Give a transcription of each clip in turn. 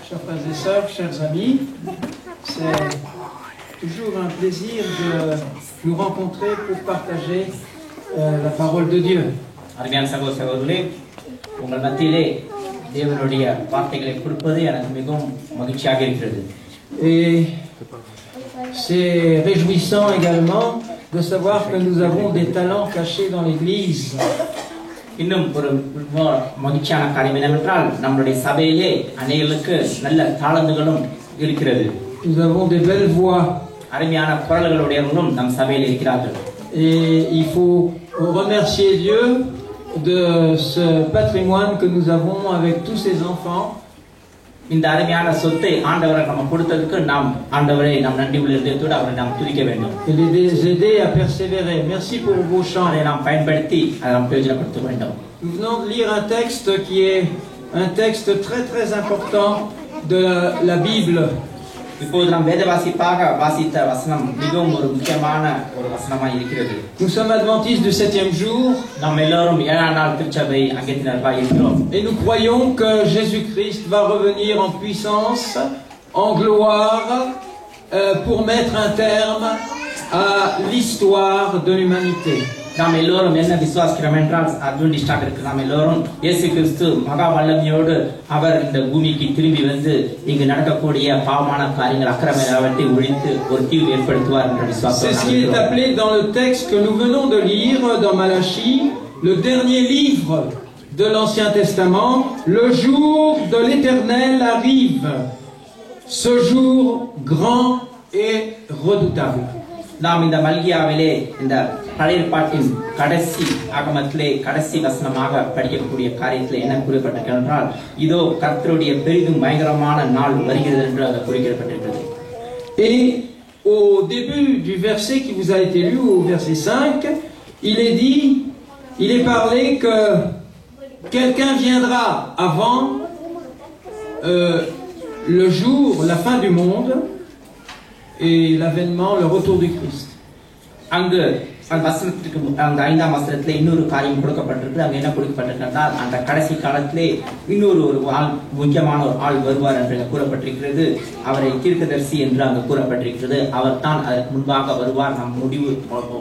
Chers frères et sœurs, chers amis, c'est toujours un plaisir de nous rencontrer pour partager la parole de Dieu. அருமையான சகோதர சகோதரிகளே, உங்கள் மத்தியிலே தேவனுடைய வார்த்தைகளை கொடுப்பது எனக்கு மிகவும் மகிழ்ச்சியாக இருக்கிறது. Et c'est réjouissant également de savoir que nous avons des talents cachés dans l'Église. இன்னும் ஒரு மகிழ்ச்சியான காரியம் என்னவென்றால் நம்முடைய சபையிலே அநேகருக்கு நல்ல தாளந்துகளும் இருக்கிறது. Nous avons des belles voix. அருமையான குரல்களுடையவர்களும் நம் சபையில் இருக்கிறார்கள். Et il faut remercier Dieu de ce patrimoine que nous avons avec tous ces enfants. இந்த அருமையான சொத்தை ஆண்டவரை நம்ம கொடுத்ததுக்கு நாம் ஆண்டவரை நாம் நன்றி உள்ள இதயத்தோடு அவரை நாம் துதிக்க வேண்டும். Et les aider à persévérer. Merci pour vos chants. அதை நாம் பயன்படுத்தி அதை நாம் பிரயோஜனப்படுத்த வேண்டும். Nous venons de lire un texte qui est un texte très très important de la Bible. இப்போது நாம் வேதவாசிப்பாக வாசித்த வசனம் மிகவும் ஒரு முக்கியமான ஒரு வசனமாக இருக்கிறது. Nous sommes adventistes du 7e jour. நாம் எல்லாரும் 7ஆம் நாள் திருச்சபை அங்கத்தினராக இருக்கிறோம். Et nous croyons que Jésus-Christ va revenir en puissance, en gloire, pour mettre un terme à l'histoire de l'humanité. நாம் எல்லோரும் என்ன விசுவாசிக்கிறோம் என்றால் அட்வென்டிஸ்டாக இருக்கிற நாம் எல்லோரும் இயேசு கிறிஸ்து மகா வல்லமையோடு அவர் இந்த பூமிக்கு திரும்பி வந்து இங்கு நடக்கக்கூடிய பாவமான காரியங்கள் அக்கிரம எல்லாவற்றை ஒழித்து ஒரு தீர்வு ஏற்படுத்துவார் என்ற விசுவாசம். C'est ce qui est appelé dans le texte que nous venons de lire dans Malachie, le dernier livre de l'Ancien Testament, le jour de l'Éternel arrive, ce jour grand et redoutable. நாம் இந்த மல்கியாவிலே இந்த பழைய பாட்டின் கடைசி ஆகமத்திலே கடைசி வசனமாக படிக்கக்கூடிய காரியத்தில் என்ன கூறப்பட்டிருக்கிறது என்றால் இதோ கர்த்தருடைய பெரிதும் பயங்கரமான நாள் வருகிறது என்று அது குறிப்பிடப்பட்டிருக்கிறது. Et au début du verset qui vous a été lu, au verset 5, il est parlé que quelqu'un viendra avant le jour, la fin du monde et l'avènement, le retour du Christ. அங்கு அந்த வசனத்துக்கு அந்த 5ஆம் வசனத்திலே இன்னொரு காரியம் கொடுக்கப்பட்டிருக்கு. அங்க என்ன கொடுக்கப்பட்டிருக்கிறால் அந்த கடைசி காலத்திலே இன்னொரு ஒரு ஆள் முக்கியமான ஒரு ஆள் வருவார் என்று கூறப்பட்டிருக்கிறது. அவரை தீர்க்கதரிசி என்று அங்கு கூறப்பட்டிருக்கிறது. அவர் தான் அதற்கு முன்பாக வருவார். நம் முடிவு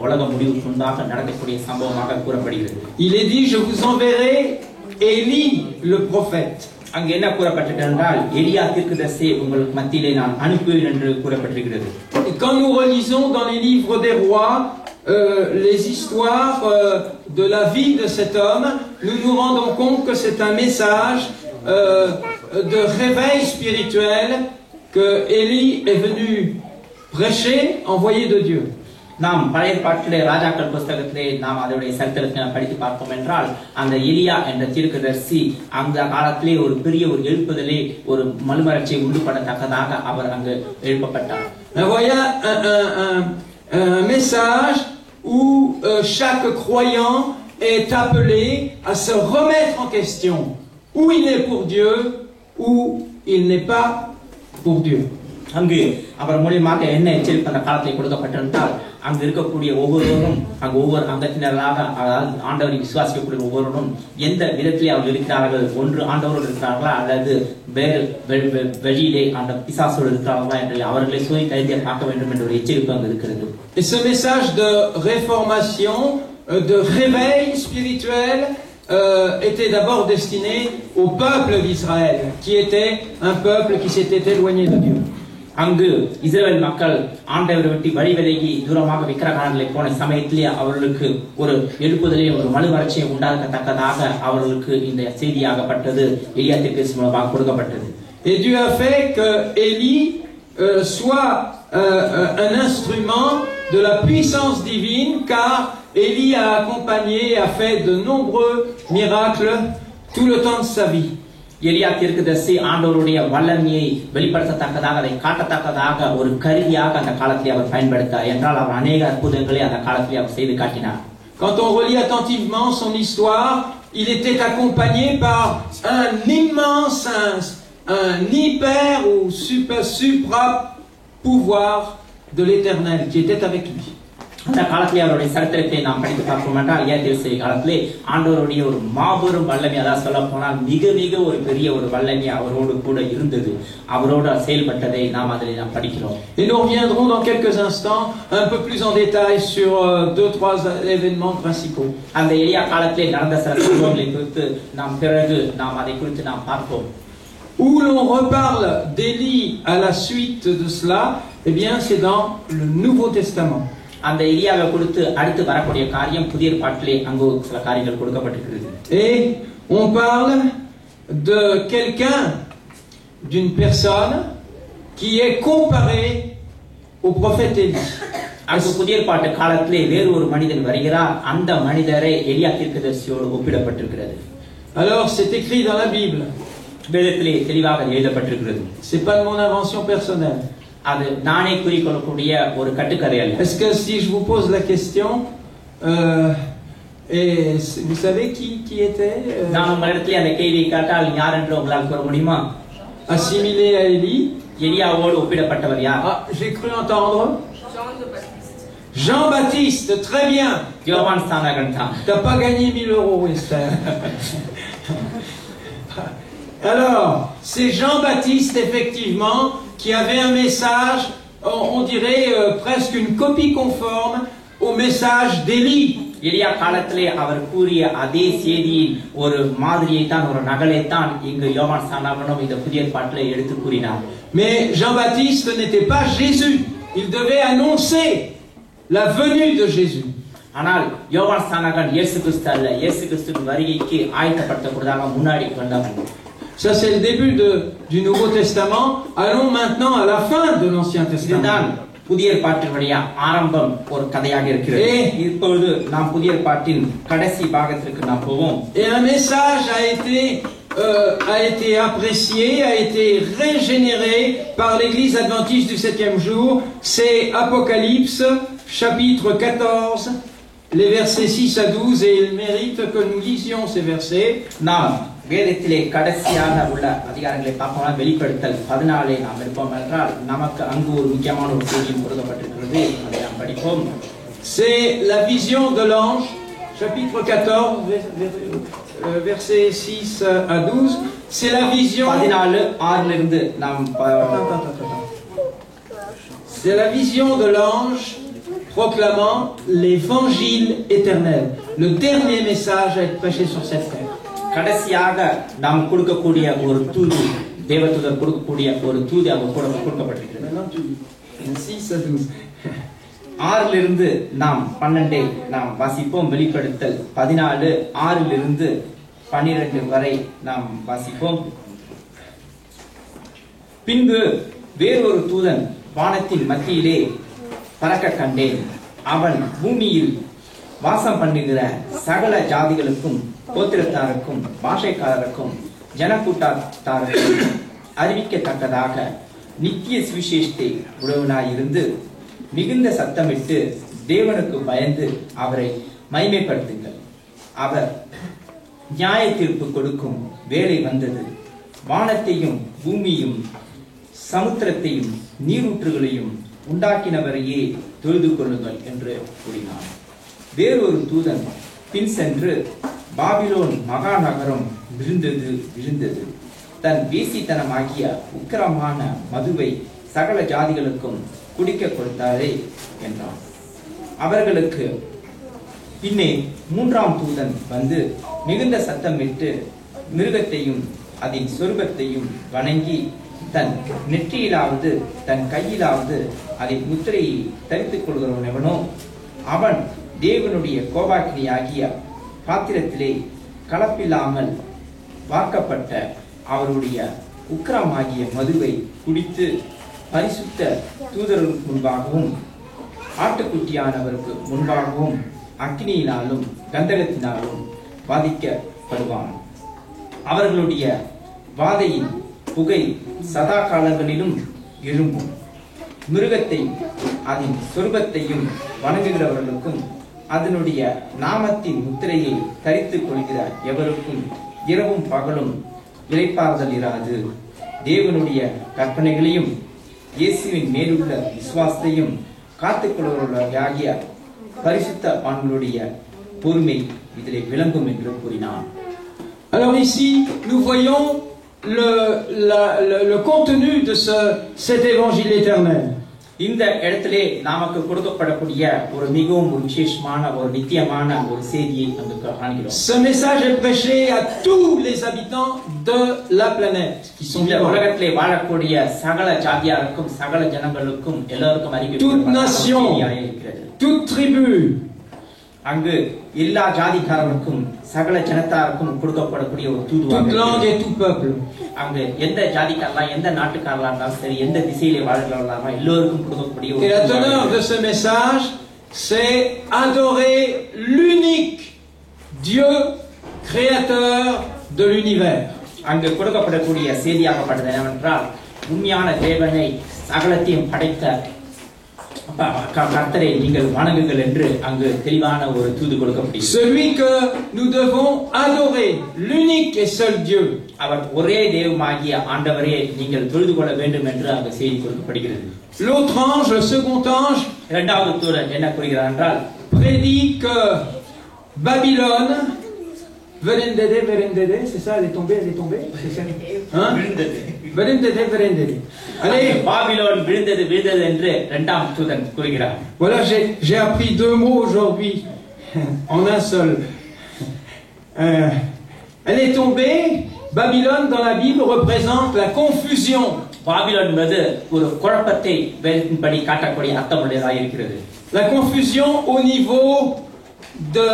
உலக முடிவுக்கு முன்பாக நடக்கக்கூடிய சம்பவமாக கூறப்படுகிறது. Il est dit, je vous enverrai Élie le prophète. அங்கே என்ன கூறப்பட்டிருக்கிறது என்றால் எலியா தீர்க்கதரிசியை உங்களுக்கு மத்தியிலே நான் அனுப்புவேன் என்று கூறப்பட்டிருக்கிறது. Et quand nous relisons dans les livres des rois les histoires de la vie de cet homme, nous nous rendons compte que c'est un message de réveil spirituel que Élie est venu prêcher, envoyé de Dieu. நாம் பழைய பாட்டிலே ராஜாக்கள் புஸ்தகத்திலே நாம் அதனுடைய சரித்திரத்தை படித்து பார்த்தோம் என்றால் அந்த எலியா என்ற தீர்க்கதரிசி அந்த காலத்திலே ஒரு பெரிய ஒரு எழுப்புதலே ஒரு மறுமலர்ச்சியை உண்டு பண்ணத்தக்கதாக அவர் அங்கு எழுப்பப்பட்டார். Voilà un message où chaque croyant est appelé à se remettre en question, où il est pour Dieu, où il n'est pas pour Dieu. அங்கு அவர் மூலியமாக என்ன எச்சரிப்பு அந்த காலத்தில் கொடுக்கப்பட்டிருந்தால் அங்கு இருக்கக்கூடிய ஒவ்வொருவரும் அங்கு ஒவ்வொரு அங்கத்தினராக அதாவது ஆண்டவரை விசுவாசிக்கக்கூடிய ஒவ்வொருவரும் எந்த விதத்திலே அவர்கள் இருக்கிறார்கள், ஒன்று ஆண்டவரோடு இருக்கிறார்களா அல்லது வேறு வெளியிலே அந்த பிசாசோடு இருக்கிறார்களா என்று அவர்களை சுய கைதியை பார்க்க வேண்டும் என்ற ஒரு எச்சரிப்பு அங்கு இருக்கிறது. Et ce message de réformation, de réveil spirituel était d'abord destiné au peuple d'Israël, qui était un peuple qui s'était éloigné de Dieu. அங்கு இஸ்ரவேல் மக்கள் ஆண்டவரை விட்டு வழி விலகி தூரமாக விக்கிரகாரங்களை போன சமயத்திலே அவர்களுக்கு ஒரு எழுப்புதலே ஒரு மறுமலர்ச்சியை உண்டாக்கத்தக்கதாக அவர்களுக்கு இந்த செய்தியாகப்பட்டது எலியா தீர்க்கதரிசி மூலமாக கொடுக்கப்பட்டது. Et Dieu a fait que Élie soit un instrument de la puissance divine, car Élie a accompagné et a fait de nombreux miracles tout le temps de sa vie. எலியா தீர்க்கதரிசி ஆண்டவருடைய வல்லமையை வெளிப்படுத்தத்தக்கதாக அதை காட்டத்தக்கதாக ஒரு கருவியாக அந்த காலத்திலே அவர் பயன்படுத்தார் என்றால் அவர் அநேக அற்புதங்களை அந்த காலத்திலே அவர் செய்து காட்டினார். Quand on relit attentivement son histoire, il était accompagné par un immense, un hyper ou supra pouvoir de l'Éternel qui était avec lui. அந்த காலத்திலே அவருடைய சரித்திரத்தை நாம் படித்து பார்ப்போம் என்றால் ஏதேசை காலத்திலே ஆண்டவருடைய ஒரு மாபெரும் வல்லமை, அதாவது சொல்ல போனால் மிக மிக ஒரு பெரிய ஒரு வல்லமை அவரோடு கூட இருந்தது. அவரோடு செயல்பட்டதை நாம் அதில் நாம் படிக்கிறோம். Et nous reviendrons dans quelques instants un peu plus en détail sur 2-3 événements principaux. அந்த எலியா காலத்திலே நடந்த சில சம்பவங்களை குறித்து நாம் பிறகு நாம் அதை குறித்து நாம் பார்ப்போம். Où l'on reparle d'Élie à la suite de cela, eh bien c'est dans le Nouveau Testament. அந்த எலியாவை கொடுத்து அடுத்து வரக்கூடிய காரியம் புதிய ஏற்பாட்டிலே அங்கு சில காரியங்கள் கொடுக்கப்பட்டிருக்கிறது. Et on parle de quelqu'un, d'une personne qui est comparée au prophète Élie. அங்கு புதிய ஏற்பாட்டு காலத்திலே வேறு ஒரு மனிதன் வருகிறார். அந்த மனிதரை எலியா தீர்க்கதரிசியோடு ஒப்பிடப்பட்டிருக்கிறது. Alors c'est écrit dans la Bible. வேதத்திலே தெளிவாக எழுதப்பட்டிருக்கிறது. C'est pas de mon invention personnelle. அது நானே குறிக்கொள்ளக்கூடிய ஒரு கட்டுக்கதை அல்ல. Est-ce que si je vous pose la question, et vous savez qui était நான் உங்களிடத்திலே அந்த கேள்வியை கேட்டால் யார் என்று உங்களால் கூற முடியுமா? assimilé à Élie? எலியாவோடு ஒப்பிடப்பட்டவர் யார்? Ah, j'ai cru entendre Jean-Baptiste, très bien. யோவான் ஸ்நானகன் தான். T'as pas gagné 1000 €, Esther. Alors, c'est Jean-Baptiste, effectivement, qui avait un message, on dirait presque une copie conforme au message d'Élie. எலியா காலத்திலே அவர் கூறிய அதே செய்தியின் ஒரு மாதிரியை தான், ஒரு நகலை தான் இங்கு யோவான் ஸ்நானகனும் இந்த புதிய ஏற்பாட்டிலே எடுத்து கூறினார். Mais Jean-Baptiste n'était pas Jésus. Il devait annoncer la venue de Jésus. ஆனால் யோவான் ஸ்நானகன் இயேசு கிறிஸ்து அல்ல, இயேசு கிறிஸ்துவின் வருகைக்கு ஆயத்தப்படுத்தக்கூடியதாக முன்னாடி வந்தவர். Ça c'est le début du Nouveau Testament. Allons maintenant à la fin de l'Ancien Testament. புதிய ஏற்பாட்டினுடைய ஆரம்பம் ஒரு கதையாக இருக்கிறது. இப்பொழுது நாம் புதிய ஏற்பாட்டின் கடைசி பாகத்திற்கு நாம் போவோம். Et un message a été apprécié, a été régénéré par l'Église adventiste du 7e jour. C'est Apocalypse, chapitre 14, les versets 6 à 12, et il mérite que nous lisions ces versets. நாம் வேதத்திலே கடைசியாக உள்ள அதிகாரங்களை பார்ப்போம். வெளிப்படுத்தல் 14 நாம் எடுப்போம் என்றால் நமக்கு அங்கு ஒரு முக்கியமான ஒரு செய்தியும் கொடுக்கப்பட்டிருக்கிறது. அதை நாம் படிப்போம். C'est la vision de l'ange, chapitre 14, versets 6 à 12. C'est la vision. 14 6 இருந்து நாம் C'est la vision de l'ange proclamant l'évangile éternel, le dernier message à être prêché sur cette terre. கடைசியாக நாம் கொடுக்கக்கூடிய ஒரு தூது, தேவதூதர் கொடுக்கக்கூடிய ஒரு தூது அங்கு கொடுக்கப்பட்டிருக்கிறது. 6 இருந்து நாம் 12 நாம் வாசிப்போம். வெளிப்படுத்தல் 14 6 இருந்து 12 வரை நாம் வாசிப்போம். பின்பு வேறொரு தூதன் வானத்தின் மத்தியிலே பறக்க கண்டேன். அவன் பூமியில் வாசம் பண்ணுகிற சகல ஜாதிகளுக்கும், கோத்திரத்தாருக்கும், பாஷைக்காரருக்கும், ஜனக்கூட்டத்தாருக்கும் அறிவிக்கத்தக்கதாக நித்திய சுவிசேஷத்தை உறவினாயிருந்து மிகுந்த சத்தமிட்டு தேவனுக்கு பயந்து அவரை மகிமைப்படுத்துங்கள். அவர் நியாய தீர்ப்பு கொடுக்கும் வேலை வந்தது. வானத்தையும் பூமியும் சமுத்திரத்தையும் நீரூற்றுகளையும் உண்டாக்கினவரையே தொழுது கொள்ளுங்கள் என்று கூறினார். வேறொரு தூதன் பின் சென்று பாபிலோன் மகாநகரம் விழுந்தது, தன் வேசித்தனமாகிய உக்கிரமான மதுவை சகல ஜாதிகளுக்கும் குடிக்க கொடுத்தாரே என்றான். அவர்களுக்கு பின்னே 3ஆம் தூதன் வந்து மிகுந்த சத்தமிட்டு மிருகத்தையும் அதன் சொரூபத்தையும் வணங்கி தன் நெற்றியிலாவது தன் கையிலாவது அதன் முத்திரையை தரித்துக் கொள்கிறவனவனோ அவன் தேவனுடைய கோபாக்கினியாகிய பாத்திரத்திலே கலப்பில்லாமல் வார்க்கப்பட்ட அவருடைய உக்கிரமாகிய மதுவை குடித்து பரிசுத்த தூதருக்கு முன்பாகவும் ஆட்டுக்குட்டியானவருக்கு முன்பாகவும் அக்னியினாலும் கந்தகத்தினாலும் பாதிக்கப்படுவான். அவர்களுடைய வாதையின் புகை சதா காலங்களிலும் எழும்பும். மிருகத்தை அதன் சொர்க்கத்தையும் வணங்குகிறவர்களுக்கும் அதனுடைய நாமத்தின் முத்திரையை தரித்துக் கொள்கிற எவருக்கும் இரவும் பகலும் இளைப்பாறுதல் இராது. தேவனுடைய கற்பனைகளையும் இயேசுவின் மேலுள்ள விசுவாசத்தையும் காத்துக்கொள்வர்களாகிய பரிசுத்தவான்களுடைய பொறுமை இதிலே விளங்கும் என்று கூறினார். Alors ici, nous voyons le contenu de cet évangile éternel. இந்த இடத்திலே நமக்கு கொடுக்கப்படக்கூடிய ஒரு மிகவும் விசேஷமான ஒரு நித்தியமான ஒரு செய்தியை அங்கு காண்கிறோம். Ce message est prêché à tous les habitants de la planète qui sont இந்த உலகத்திலே வாழக்கூடிய சகல ஜாதியாருக்கும் சகல ஜனங்களுக்கும் எல்லாருக்கும் அறிவிக்கப்பட்ட செய்தியாயிருக்கிறது. Toute tribu, அங்கு எல்லா ஜாதிக்காரருக்கும் சகல ஜனத்தாருக்கும் கொடுக்கப்படக்கூடிய ஒரு தூதுவாக, toute langue et tout peuple. அங்கு எந்த ஜாதிக்காரலா எந்த நாட்டுக்காரலா இருந்தாலும் சரி, எந்த திசையிலே வாழ்கிறவர்களா எல்லோருக்கும் கொடுக்கக்கூடிய ஒரு Et la teneur de ce message, c'est adorer l'unique Dieu créateur de l'univers. அங்கு கொடுக்கப்படக்கூடிய செய்தியாகப்பட்டது என்னவென்றால், உண்மையான தேவனை சகலத்தையும் படைத்த கர்த்தரை நீங்கள் வணங்குங்கள் என்று அங்கு தெளிவான ஒரு தூது கொடுக்கப்படுகிறது. Celui que nous devons adorer, l'unique et seul Dieu. அவர் ஒரே தெய்வமாகிய ஆண்டவரே நீங்கள் தொழுது கொள்ள வேண்டும் என்று அங்கு செய்தி கொடுக்கப்படுகிறது. L'autre ange, le second ange, இரண்டாவது தூதன் என்ன கூறுகிறார் என்றால், prédit que Babylone, Verendede, c'est ça, elle est tombée, c'est ça? Hein? Verendede. Allez, Babylon விழுந்தது என்று இரண்டாம் தூதன் கூறுகிறார். Voilà, j'ai appris 2 mots aujourd'hui en un seul. Elle est tombée. Babylone dans la Bible représente la confusion. Babylon என்பது ஒரு குழப்பத்தை வெளிப்படி காட்டக்கூடிய அர்த்தமுள்ளதாக இருக்கிறது. La confusion au niveau de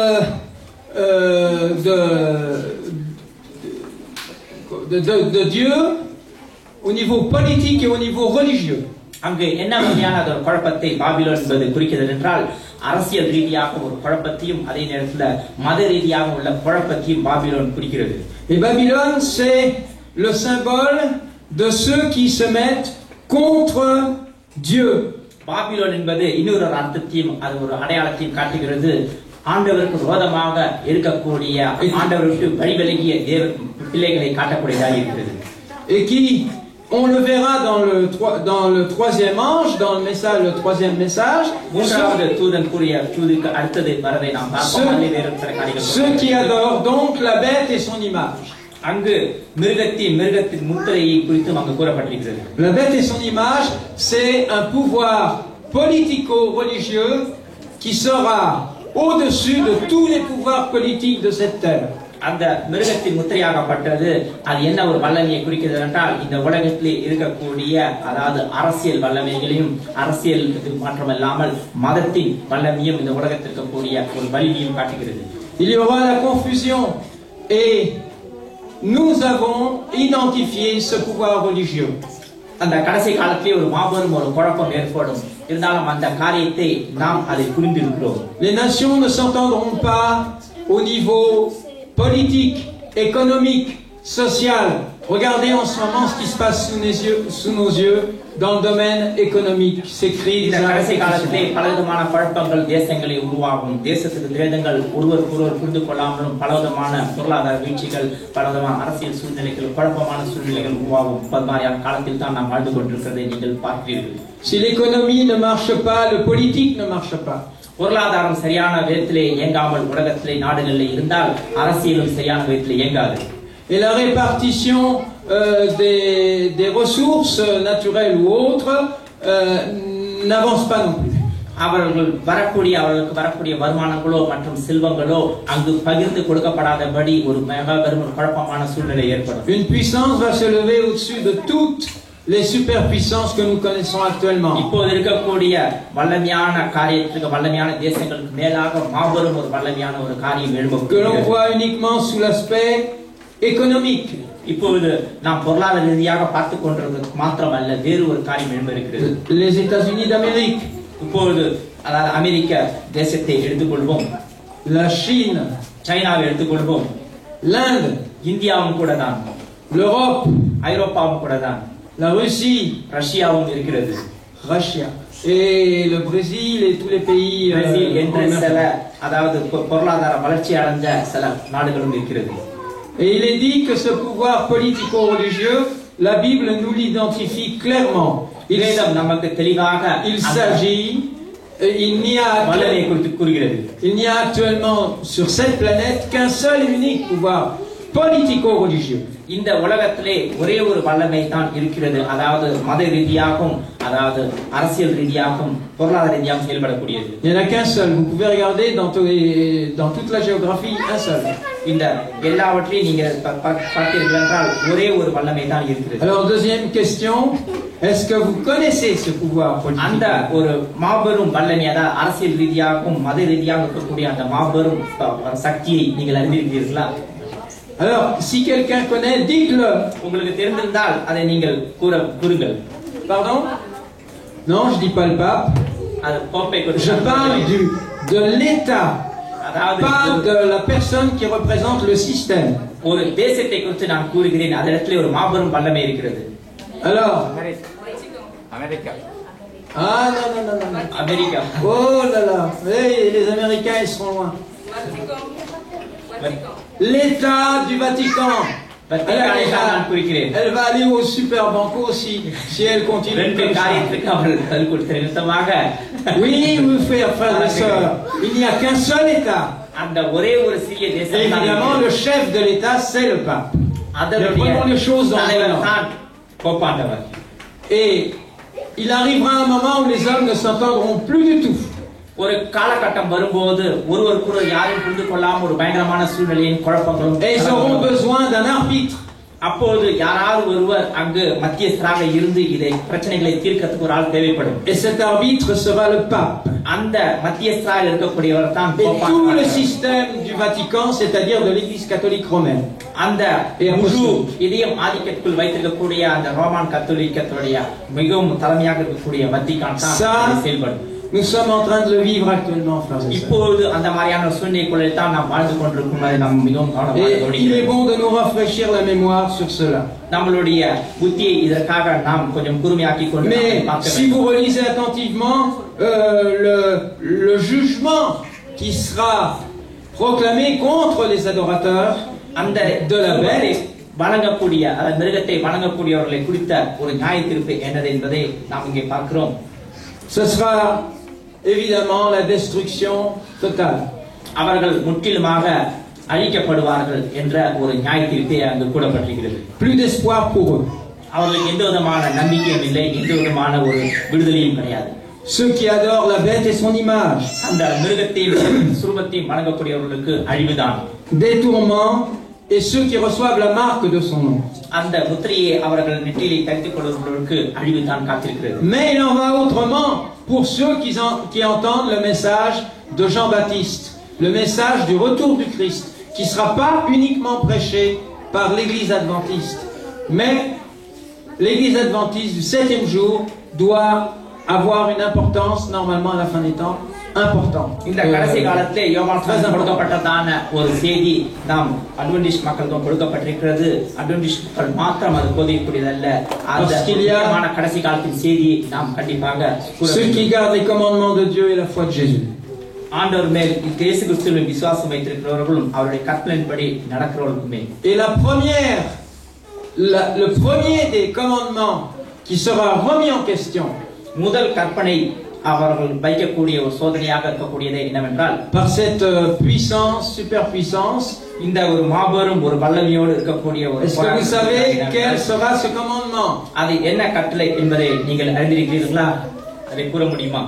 Dieu, au niveau politique et au niveau religieux. அங்கு என்ன வகையான ஒரு குழப்பத்தை பாபிலோன் என்பது குறிக்கிறது என்றால், அரசியல் ரீதியாக ஒரு குழப்பத்தையும் அதே நேரத்தில் மத ரீதியாக உள்ள குழப்பத்தையும் பாபிலோன் குறிக்கிறது. Et Babylone, c'est le symbole de ceux qui se mettent contre Dieu. Babylon என்பது இன்னொரு அர்த்தத்தையும் அது ஒரு அடையாளத்தையும் காட்டுகிறது. ஆண்டவருக்கு விரோதமாக இருக்கக்கூடிய, ஆண்டவருக்கு வழிவிலகிய தேவ பிள்ளைகளை காட்டக்கூடியதாக இருக்கிறது. Et qui, on le verra dans le troisième ange, dans le message, le troisième message. மூன்றாவது தூதன் கூறிய தூதுக்கு அடுத்தது வரதை நாம் பார்ப்போம். Ceux qui adorent donc la bête et son image. அங்கு மிருகத்தின் முத்திரையை குறித்து அங்கு கூறப்பட்டிருக்கிறது. La bête et son image, c'est un pouvoir politico-religieux qui sera au-dessus de tous les pouvoirs politiques de cette terre. அந்த மிருகத்தின் முத்திரையாகப்பட்டது அது என்ன ஒரு வல்லமையை குறிக்கிறது என்றால், இந்த உலகத்திலே இருக்கக்கூடிய அதாவது அரசியல் வல்லமைகளையும், அரசியல் மாற்றமில்லாமல் மதத்தின் வல்லமையும் இந்த உலகத்திற்கு கூடிய ஒரு வலிமையும் காட்டுகிறது. Il y aura la confusion et nous avons identifié ce pouvoir religieux. அந்த கடைசி காலத்திலே ஒரு மாபெரும் ஒரு குழப்பம் ஏற்படும். இருந்தாலும் அந்த காரியத்தை நாம் அதை புரிந்திருக்கிறோம். Les nations ne s'entendront pas au niveau politique, économique, social. Regardez en ce moment ce qui se passe sous nos yeux dans le domaine économique. C'est crise. இந்த கடைசி காலத்திலே பலவிதமான குழப்பங்கள் தேசங்களை உருவாகும். தேசத்துக்கு தேசங்கள் ஒருவர் புரிந்து கொள்ளாமலும் பலவிதமான பொருளாதார வீழ்ச்சிகள், பலவிதமான அரசியல் சூழ்நிலைகள், குழப்பமான சூழ்நிலைகள் உருவாகும். பல்வேறு காலத்தில் தான் நாம் வாழ்ந்து கொண்டிருக்கிறதை நீங்கள் பார்க்கிறீர்கள். Si l'économie ne marche pas, le politique ne marche pas. பொருளாதாரம் சரியான விதத்திலே இயங்காமல் உலகத்திலே நாடுகளில் இருந்தால் அரசியலும் சரியான விதத்திலே இயங்காது. Et la répartition des ressources naturelles ou autres n'avance pas non plus. அவர்களுக்கு வரக்கூடிய வருமானங்களோ மற்றும் செல்வங்களோ அங்கு பகிர்ந்து கொடுக்கப்படாதபடி ஒரு பெரும் குழப்பமான சூழ்நிலை ஏற்படும். Une puissance va se lever au-dessus de toutes les superpuissances que nous connaissons actuellement. இப்போது இருக்கக்கூடிய வல்லமையான காரியத்துக்கு, வல்லமையான தேசங்களுக்கு மேலாக மாபெரும் ஒரு வல்லமையான ஒரு காரியம் எழும்பும். Que l'on voit uniquement sous l'aspect économique. இப்போது நாம் பொருளாதார ரீதியாக பார்த்துக் கொண்டிருக்கிறது மாத்திரமல்ல, வேறு ஒரு காரியம் எழும்பிருக்கிறது. Les États-Unis d'Amérique. இப்போது அதாவது அமெரிக்க தேசத்தை எடுத்துக்கொள்வோம், la Chine, சைனாவை எடுத்துக்கொள்வோம், l'Inde, இந்தியாவும் கூட தான், l'Europe, ஐரோப்பாவும் கூட தான், la Russie, ரஷ்யாவும் இருக்கிறது, Russia, et le Brésil et tous les pays Brazil என்ற சில அதாவது பொருளாதார வளர்ச்சி அடைந்த சில நாடுகளும் இருக்கிறது. Et il est dit que ce pouvoir politico-religieux, la Bible nous l'identifie clairement. Il s'agit il n'y a actuellement sur cette planète qu'un seul et unique pouvoir politico-religieux. இந்த உலகத்திலே ஒரே ஒரு வல்லமை தான் இருக்கிறது, அதாவது மத ரீதியாகவும் அதாவது அரசியல் ரீதியாகவும் பொருளாதார ரீதியாகவும் செயல்படக்கூடியது. Il n'y en a qu'un seul. Vous pouvez regarder dans toute la géographie, un seul. இந்த எல்லாவற்றையும் நீங்க பார்த்தீர்கள் என்றால் ஒரே ஒரு வல்லமை தான் இருக்கிறது. Alors deuxième question, est-ce que vous connaissez ce pouvoir politique? அந்த ஒரு மாபெரும் வல்லமை, அதாவது அரசியல் ரீதியாகவும் மத ரீதியாகவும் இருக்கக்கூடிய அந்த மாபெரும் சக்தியை நீங்கள் அறிந்திருக்கிறீர்களா? Alors, si quelqu'un connaît, dites-le. உங்களுக்கு தெரிந்திருந்தால் அதை நீங்கள் கூறுங்கள். Pardon? Non, je dis pas le pape. Je parle de l'État. Pas de la personne qui représente le système. ஒரு தேசத்தை குறித்து நான் கூறுகிறேன், அந்த இடத்துல ஒரு மாபெரும் வல்லமை இருக்கிறது. Alors, Amérique. Ah non, non, non, non. Amérique. Oh là là, hey, les Américains, ils seront loin. L'État du Vatican. Elle va aller au super banco si elle continue comme ça. Oui, vous frères et sœurs, il n'y a qu'un seul État. Et évidemment, le chef de l'État, c'est le pape. Prenons les choses dans l'ordre. Et il arrivera un moment où les hommes ne s'entendront plus du tout. ஒரு காலகட்டம் வரும்போது ஒருவருக்குள்ள யாரையும் புரிந்து கொள்ளாம ஒரு பயங்கரமான சூழ்நிலையின் குழப்பங்களும் et ils auront besoin d'un arbitre. அப்போது யாராவது ஒருவர் அங்கு மத்தியஸ்தராக இருந்து இதை பிரச்சனைகளை தீர்க்கிறதுக்கு ஒரு ஆள் தேவைப்படும். Et cet arbitre sera le pape. அந்த மத்தியஸ்தராக இருக்கக்கூடியவர் தான் Pope. Tout le système du Vatican, c'est-à-dire de l'Église catholique romaine. அந்த முழு இதயம் ஆதிக்கத்துக்குள் வைத்திருக்கக்கூடிய அந்த ரோமான் கத்தோலிக்கத்துடைய மிகவும் தலைமையாக இருக்கக்கூடிய வத்திக்கான் தான் செயல்படும். Nous sommes en train de le vivre actuellement, frères et sœurs. Et il est bon de nous rafraîchir la mémoire sur cela. Mais si vous relisez attentivement le jugement qui sera proclamé contre les adorateurs de la bête, வணங்கக்கூடிய மிருகத்தை வணங்கக்கூடியவர்களை குறித்த ஒரு நியாய தீர்ப்பு என்னது என்பதை நாம் இங்கே பார்க்கிறோம். Ce sera évidemment la destruction totale. அவர்கள் முற்றிலுமாக அழிக்கப்படுவார்கள் என்ற ஒரு நியாய தீர்ப்பை அங்கு கூறப்பட்டிருக்கிறது. Plus d'espoir pour eux. அவர்களுக்கு எந்த விதமான நம்பிக்கையும் இல்லை, எந்த விதமான ஒரு விடுதலையும் கிடையாது. Ceux qui adorent la bête et son image. அந்த மிருகத்தையும் சுரூபத்தையும் வணங்கக்கூடியவர்களுக்கு அழிவுதான். Des tourments et ceux qui reçoivent la marque de son nom. அந்த முத்திரையை அவர்கள் நெற்றியிலே தைத்துக் கொள்வதற்கு அழிவுதான் காத்திருக்கிறது. Mais il en va autrement pour ceux qui entendent le message de Jean-Baptiste, le message du retour du Christ, qui ne sera pas uniquement prêché par l'Église adventiste, mais l'Église adventiste du 7e jour doit avoir une importance normalement à la fin des temps important. இந்த கடைசி காலத்திலே யோவான் கொடுக்கப்பட்டதான ஒரு செய்தி நாம் Adventist மக்களுக்கு கொடுக்கப்பட்டிருக்கிறது. அட்வென்டிஸ்ட்கள் மாத்திரம் அது போதிக்கக்கூடியதல்ல. அந்த முக்கியமான கடைசி காலத்தின் செய்தியை நாம் கண்டிப்பாக ceux qui gardent les commandements de Dieu et la foi de Jésus. ஆண்டவர் மேல் இயேசு கிறிஸ்துவில் விசுவாசம் வைத்திருக்கிறவர்களும் அவருடைய கட்டளையின்படி நடக்கிறவர்களுமே. Et le premier des commandements qui sera remis en question, முதல் கற்பனை அவர்கள் வைக்கக்கூடிய ஒரு சோதனையாக இருக்கக்கூடியது என்னவென்றால், par cette puissance, superpuissance, இந்த ஒரு மாபெரும் ஒரு வல்லமையோடு இருக்கக்கூடிய ஒரு est-ce que vous savez quel sera ce commandement? அது என்ன கட்டளை என்பதை நீங்கள் அறிந்திருக்கிறீர்களா? அதை கூற முடியுமா?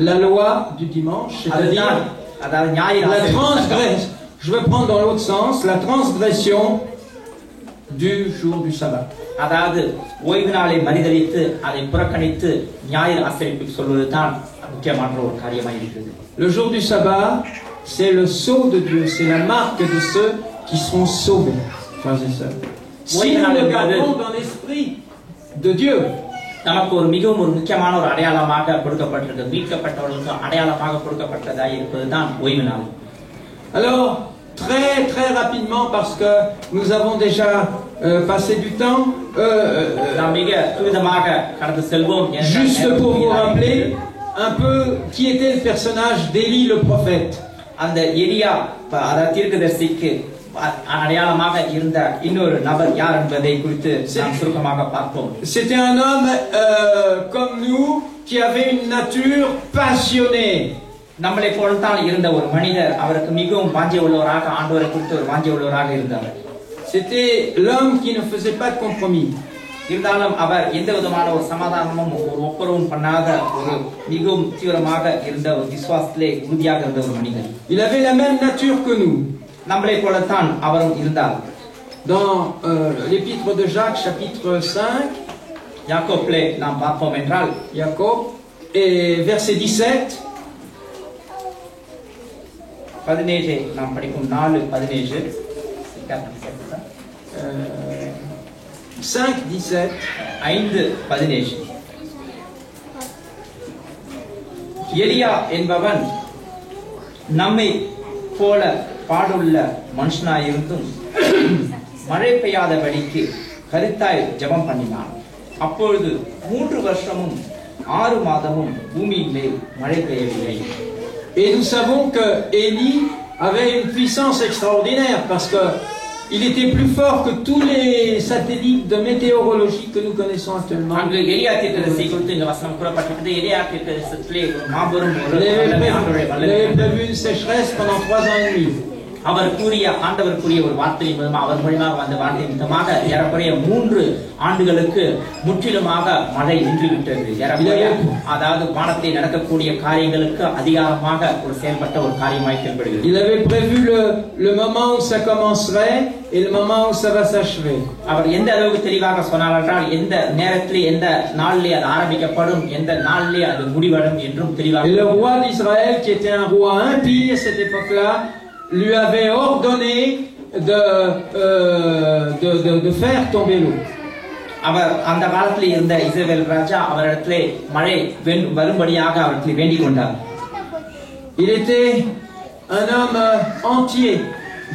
La loi du dimanche, c'est-à-dire la transgression. Je vais prendre dans l'autre sens la transgression du jour du sabbat. அதாவது ஓய்வு நாளை மறிதலித்து அதை புறக்கணித்து ஞாயிறு ஆசரிப்பு சொல்வதுதான் முக்கியமான ஒரு காரியமாக இருக்கிறது. Le jour du sabbat, c'est le sceau de Dieu, c'est la marque de ceux qui seront sauvés, frères et sœurs. Si nous le gardons dans l'esprit de Dieu, நமக்கு ஒரு மிகவும் ஒரு முக்கியமான ஒரு அடையாளமாக கொடுக்கப்பட்டிருக்கிறது. மீட்கப்பட்டவர்களுக்கு அடையாளமாக கொடுக்கப்பட்டதாக இருப்பதுதான் ஓய்வு நாள். Alors très très rapidement, parce que nous avons déjà passé du temps, juste pour vous rappeler un peu qui était le personnage d'Élie le prophète. அந்த எலியா தீர்க்கதரிசிக்கு அடையாளமாக இருந்த இன்னொரு நபர் யார் என்பதை குறித்து நாம் சுருக்கமாக பார்ப்போம். C'était un homme comme nous qui avait une nature passionnée. நம்மளை போல்தான் இருந்த ஒரு மனிதர், அவருக்கு மிகவும் வாஞ்சை உள்ளவராக, ஆண்டவரை குறித்து ஒரு வாஞ்சை உள்ளவராக இருந்தார். C'était l'homme qui ne faisait pas de compromis. இருந்தாலும் அவர் எந்த விதமான ஒரு சமாதானமும் ஒரு ஒப்புரவும் பண்ணாத ஒரு மிகவும் தீவிரமாக இருந்த ஒரு விசுவாசத்திலே உறுதியாக இருந்த ஒரு மனிதர். Il avait la même nature que nous. நம்மளை போலத்தான் அவரும் இருந்தார். Dans l'épître de Jacques chapitre 5, யாக்கோபிலே நாம் பார்ப்போம் என்றால், Jacob et verset 17, 17 நாம் படிக்கும் 4:17, 5:17, 5:17. எலியா என்பவன் நம்மை போல பாடுள்ள மனுஷனாயிருந்தும் மழை பெய்யாதபடிக்கு கருத்தாய் ஜெபம் பண்ணினான். அப்பொழுது 3 வருஷமும் 6 மாதமும் பூமியின் மேல் மழை பெய்யவில்லை. Et nous savons que Élie avait une puissance extraordinaire parce que il était plus fort que tous les satellites de météorologie que nous connaissons actuellement. அங்கு எலியா தீர்க்கதரிசி குறித்து இந்த வசனம் கூறப்பட்டிருக்கிறது. எலியா தீர்க்கதரிசியிலே ஒரு மாபெரும் Il avait prévu une sécheresse pendant 3 ans et demi. அவர் கூறிய ஆண்டவர் கூறிய ஒரு வார்த்தை மூலமாக, அவர் மூலமாக வந்த வார்த்தை மூலமாக ஏறக்குறைய 3 ஆண்டுகளுக்கு முற்றிலுமாக மழை நின்றுவிட்டது. அதாவது வானத்தை நடக்கக்கூடிய காரியங்களுக்கு அதிகாரமாக ஒரு செயல்பட்ட ஒரு காரியமாய் செயல்படுகிறது. Il avait prévu le moment où ça commencerait et le moment où ça va s'achever. அவர் எந்த அளவுக்கு தெளிவாக சொன்னார் என்றால், எந்த நேரத்திலே எந்த நாளிலே அது ஆரம்பிக்கப்படும், எந்த நாளிலே அது முடிவடும் என்றும் தெளிவாக. Et le roi d'Israël, qui était un roi impie à cette époque-là, lui avait ordonné de faire tomber l'eau. அவர் அந்த காலத்தில் இருந்த இஸ்ரவேல் ராஜா அவரிடத்திலே மழை வரும்படியாக அவரிடத்திலே வேண்டிக் கொண்டார். Il était un homme entier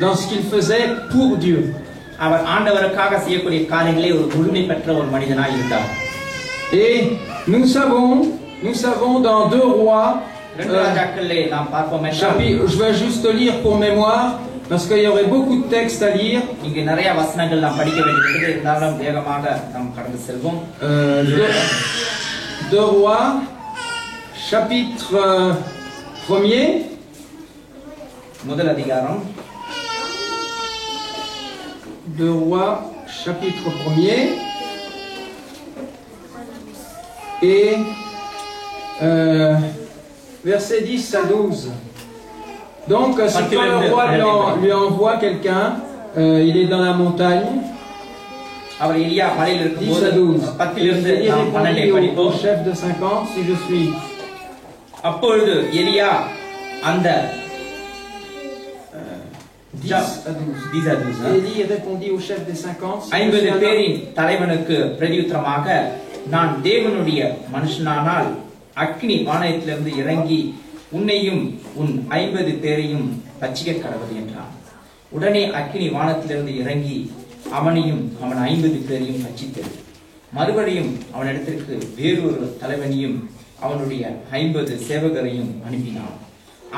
dans ce qu'il faisait pour Dieu. அவர் ஆண்டவருக்காக செய்யக்கூடிய காரியங்களே ஒரு முழுமை பெற்ற ஒரு மனிதனாய் இருந்தார். Et nous savons dans 2 rois, je vais juste lire pour mémoire parce qu'il y aurait beaucoup de textes à lire. இங்கு நிறைய வசனங்கள் நாம் படிக்க வேண்டியிருக்கிறது. இருந்தாலும் வேகமாக நாம் கடந்து செல்வோம். 2 rois chapitre 1er, முதல் அதிகாரம். 2 rois chapitre 1er et versets 10 à 12. Donc, si quand le roi lui envoie quelqu'un, il est dans la montagne. 10 à 12. Il répondit au chef de 50, si je suis. அப்பொழுது எலியா அந்த 10 à 12. Élie répondit au chef des 50. 50 பேரின் தலைவனுக்கு பிரதியுத்தரமாக, நான் தேவனுடைய மனுஷனானால் அக்னி வானத்திலிருந்து இறங்கி உன்னையும் உன் 50 பேரையும் பட்சிக்க கடவுது என்றான். உடனே அக்னி வானத்திலிருந்து இறங்கி அவனையும் அவன் 50 பேரையும் பட்சித்தது. மறுபடியும் அவனிடத்திற்கு வேறொரு தலைவனையும் அவனுடைய 50 சேவகரையும் அனுப்பினான்.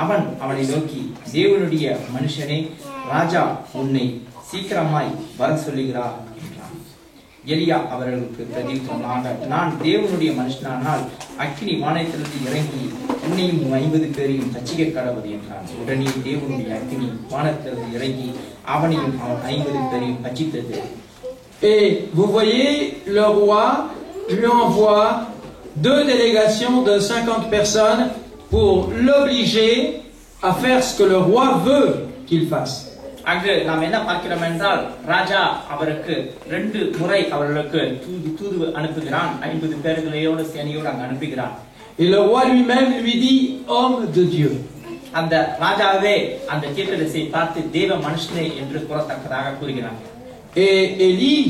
அவன் அவனை நோக்கி, தேவனுடைய மனுஷனே, ராஜா உன்னை சீக்கிரமாய் வர சொல்லுகிறார் என்றான். எலியா அவர்களுக்கு பிரதியுத்தரமாக, நான் தேவனுடைய மனுஷனானால் அக்கினி வானத்திலிருந்து இறங்கி உன்னையும் 50 பேரையும் பட்சிக்க கடவுது என்றான். உடனே தேவனுடைய அக்கினி வானத்திலிருந்து இறங்கி அவனையும் அவன் 50 பேரையும் பட்சித்தது. Et vous voyez, le roi lui envoie 2 délégations de 50 personnes pour l'obliger à faire ce que le roi veut qu'il fasse. அங்கு நாம் என்ன பார்க்கிறோம் என்றால், ராஜா அவருக்கு 2 முறை அவர்களுக்கு தூது அனுப்புகிறான். 50 பேர்களோடு சேனையோடு அங்கு அனுப்புகிறான். Et le roi lui-même lui dit, homme de Dieu. அந்த ராஜாவே அந்த தீர்க்கதரிசியை பார்த்து தேவ மனுஷனே என்று கூறத்தக்கதாக கூறுகிறான். Et Élie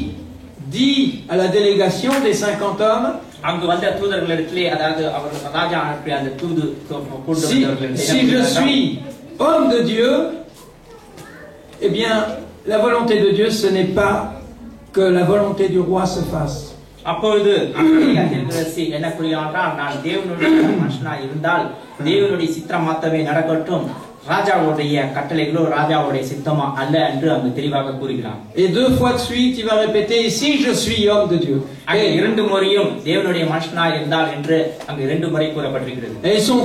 dit à la délégation des 50 hommes, அங்கு வந்த தூதர்களிடத்திலே, அதாவது அவர் ராஜா அனுப்பிய அந்த தூது si je suis homme de Dieu, eh bien, la volonté de Dieu, ce n'est pas que la volonté du roi se fasse. அப்பொழுது என்ன கூறுகிறான், நான் தேவனுடைய மனுஷனாய் இருந்தால் தேவனுடைய சித்தம் மாத்தவே நடக்கட்டும், ராஜாவுடைய கட்டளைகளோ ராஜாவுடைய சித்தமா அல்ல என்று அங்கு தெளிவாக கூறுகிறான். Et 2 fois de suite il va répéter si je suis homme de Dieu. அங்கே 2 முறையும் தேவனுடைய மனுஷனாய் இருந்தால் என்று அங்கு 2 முறை கூறப்பட்டிருக்கிறது. Et son